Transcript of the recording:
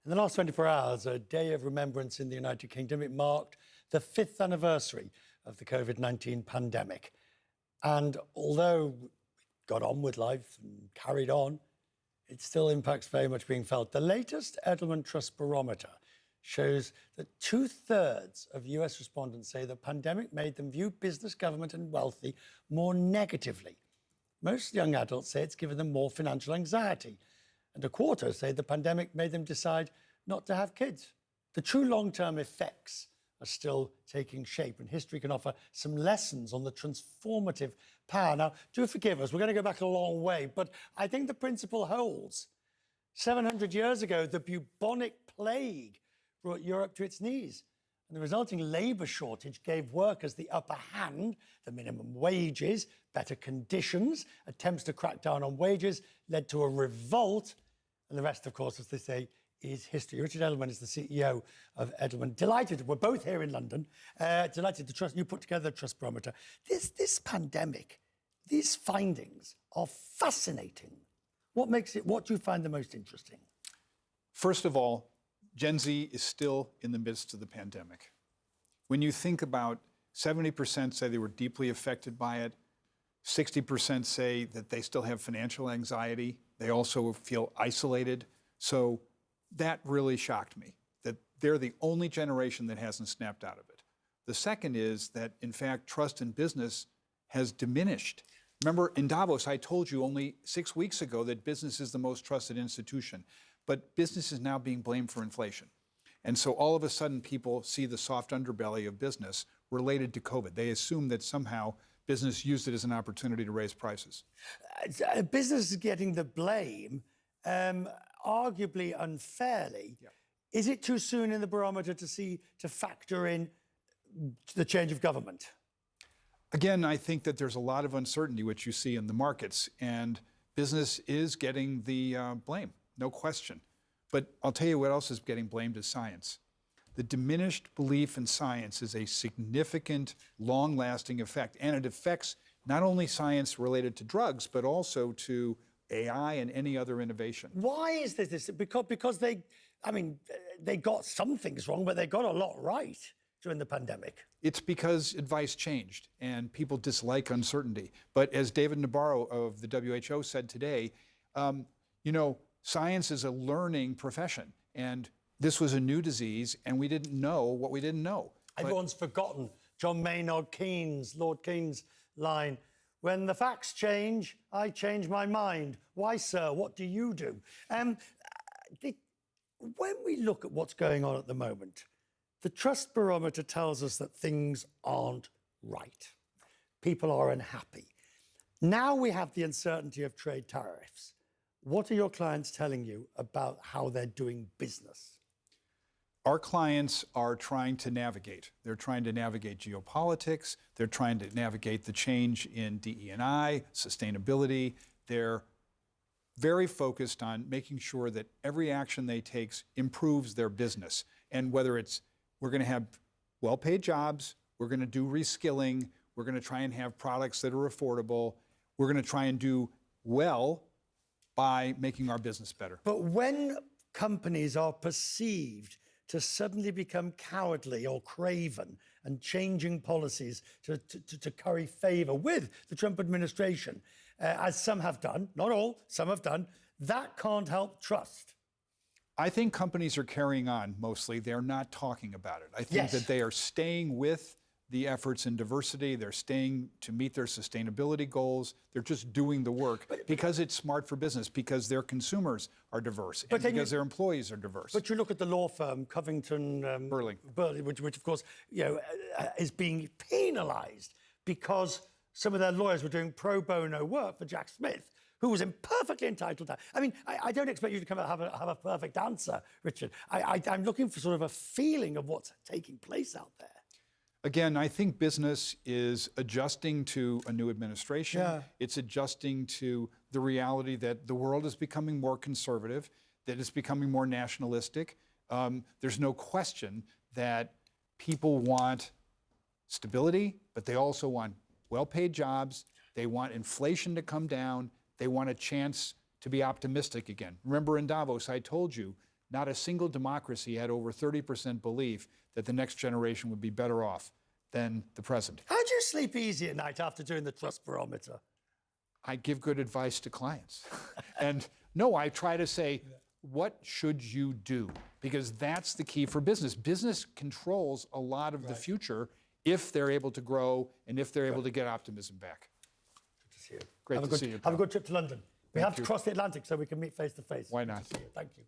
In the last 24 hours, a day of remembrance in the United Kingdom. It marked the 5th anniversary of the COVID-19 pandemic. And although we got on with life and carried on, its still impacts very much being felt. The latest Edelman Trust Barometer shows that 2/3 of US respondents say the pandemic made them view business, government and wealthy more negatively. Most young adults say it's given them more financial anxiety. And a quarter say the pandemic made them decide not to have kids. The true long-term effects are still taking shape, and history can offer some lessons on the transformative power. Now, do forgive us, we're going to go back a long way, but I think the principle holds. 700 years ago, the bubonic plague brought Europe to its knees, and the resulting labour shortage gave workers the upper hand. The minimum wages, better conditions, attempts to crack down on wages led to a revolt. And the rest, of course, as they say, is history. Richard Edelman is the CEO of Edelman. Delighted, we're both here in London. Delighted to trust you put together the Trust Barometer. This pandemic, these findings are fascinating. What do you find the most interesting? First of all, Gen Z is still in the midst of the pandemic. When you think about 70% say they were deeply affected by it, 60% say that they still have financial anxiety. They also feel isolated. So that really shocked me, that they're the only generation that hasn't snapped out of it. The second is that, in fact, trust in business has diminished. Remember, in Davos, I told you only 6 weeks ago that business is the most trusted institution, but business is now being blamed for inflation. And so all of a sudden, people see the soft underbelly of business related to COVID. They assume that somehow business used it as an opportunity to raise prices. Business is getting the blame, arguably unfairly. Yeah. Is it too soon in the barometer to factor in the change of government? Again, I think that there's a lot of uncertainty, which you see in the markets, and business is getting the blame, no question. But I'll tell you what else is getting blamed is science. The diminished belief in science is a significant, long-lasting effect, and it affects not only science related to drugs, but also to AI and any other innovation. Why is this? Because they got some things wrong, but they got a lot right during the pandemic. It's because advice changed and people dislike uncertainty. But as David Nabarro of the WHO said today, science is a learning profession, and this was a new disease, and we didn't know what we didn't know. Everyone's forgotten John Maynard Keynes, Lord Keynes' line, "When the facts change, I change my mind. Why, sir, what do you do?" When we look at what's going on at the moment, the Trust Barometer tells us that things aren't right. People are unhappy. Now we have the uncertainty of trade tariffs. What are your clients telling you about how they're doing business? Our clients are trying to navigate. They're trying to navigate geopolitics. They're trying to navigate the change in DE&I, sustainability. They're very focused on making sure that every action they take improves their business. And whether it's we're going to have well-paid jobs, we're going to do reskilling, we're going to try and have products that are affordable, we're going to try and do well by making our business better. But when companies are perceived to suddenly become cowardly or craven and changing policies to curry favor with the Trump administration, as some have done, not all, some have done, that can't help trust. I think companies are carrying on mostly. They're not talking about it. I think that they are staying with the efforts in diversity. They're staying to meet their sustainability goals. They're just doing the work because it's smart for business, because their consumers are diverse, and because their employees are diverse. But you look at the law firm, Covington Burling, which of course, is being penalized because some of their lawyers were doing pro bono work for Jack Smith, who was perfectly entitled to. I mean, I don't expect you to come out and have a perfect answer, Richard. I'm looking for sort of a feeling of what's taking place out there. Again, I think business is adjusting to a new administration. Yeah. It's adjusting to the reality that the world is becoming more conservative, that it's becoming more nationalistic. There's no question that people want stability, but they also want well-paid jobs. They want inflation to come down. They want a chance to be optimistic again. Remember in Davos, I told you, not a single democracy had over 30% belief that the next generation would be better off than the present. How do you sleep easy at night after doing the trust barometer? I give good advice to clients. And no, I try to say, what should you do? Because that's the key for business. Business controls a lot of the future if they're able to grow and if they're able to get optimism back. Good to see you. Great to see you, Have pal. a good trip to London. We have to cross the Atlantic so we can meet face to face. Why not? Good to see you. Thank you.